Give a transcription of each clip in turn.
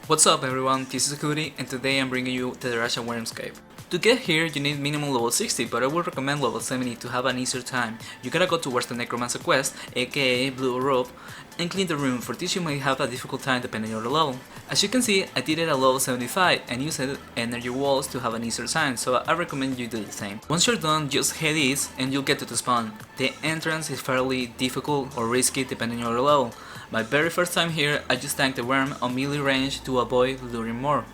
What's up everyone, this is Gudii and today I'm bringing you the Drefia Wyrms cave. To get here you need minimum level 60, but I would recommend level 70 to have an easier time. You gotta go towards the Necromancer quest, aka Blue Robe, and clean the room. For this you may have a difficult time depending on your level. As you can see, I did it at level 75 and used energy walls to have an easier time, so I recommend you do the same. Once you're done, just head east and you'll get to the spawn. The entrance is fairly difficult or risky depending on your level. My very first time here, I just tanked the worm on melee range to avoid luring more.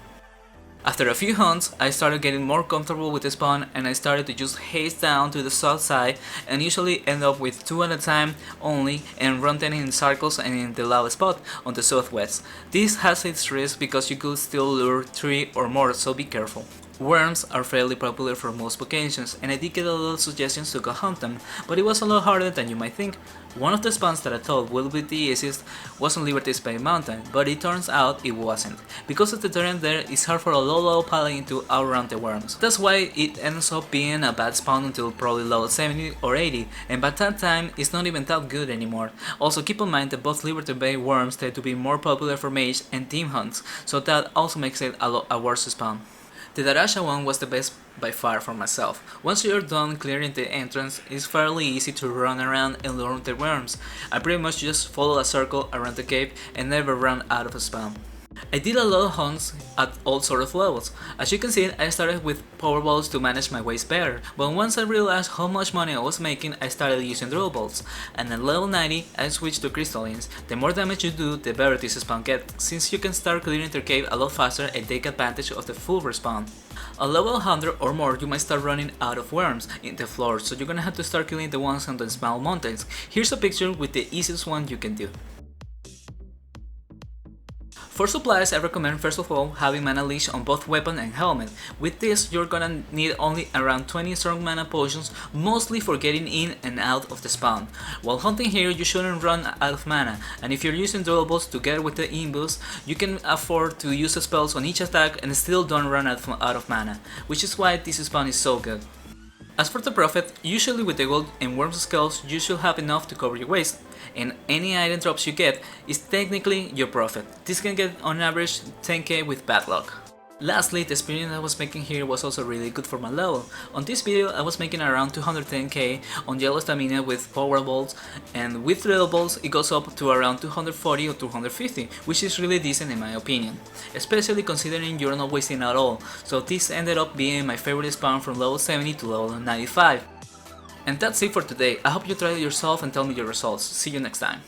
After a few hunts, I started getting more comfortable with the spawn and I started to just haste down to the south side and usually end up with 2 at a time only and run them in circles and in the lava spot on the southwest. This has its risk because you could still lure 3 or more, so be careful. Worms are fairly popular for most occasions and I did get a lot of suggestions to go hunt them, but it was a lot harder than you might think. One of the spawns that I thought would be the easiest was on Liberty's Bay Mountain, but it turns out it wasn't. Because of the terrain there, it's hard for a low level paladin to outrun the worms. That's why it ends up being a bad spawn until probably level 70 or 80, and by that time it's not even that good anymore. Also keep in mind that both Liberty Bay worms tend to be more popular for mage and team hunts, so that also makes it a worse spawn. The Drefia one was the best by far for myself. Once you're done clearing the entrance, it's fairly easy to run around and lure the worms. I pretty much just follow a circle around the cave and never run out of a spawn. I did a lot of hunts at all sort of levels. As you can see, I started with powerballs to manage my waste better, but once I realized how much money I was making, I started using drill balls, and at level 90 I switched to crystallines. The more damage you do, the better this spawn gets, since you can start clearing the cave a lot faster and take advantage of the full respawn. At level 100 or more, you might start running out of worms in the floor, so you're gonna have to start killing the ones on the small mountains. Here's a picture with the easiest one you can do. For supplies, I recommend first of all having mana leash on both weapon and helmet. With this, you're gonna need only around 20 strong mana potions, mostly for getting in and out of the spawn. While hunting here, you shouldn't run out of mana, and if you're using durables together with the imbus, you can afford to use spells on each attack and still don't run out of mana, which is why this spawn is so good. As for the profit, usually with the gold and worms skills you should have enough to cover your waste, and any item drops you get is technically your profit. This can get on average 10k with bad luck. Lastly, the experience I was making here was also really good for my level. On this video I was making around 210k on yellow stamina with power balls, and with drill balls it goes up to around 240 or 250, which is really decent in my opinion, especially considering you're not wasting at all, so this ended up being my favorite spawn from level 70 to level 95. And that's it for today. I hope you try it yourself and tell me your results. See you next time.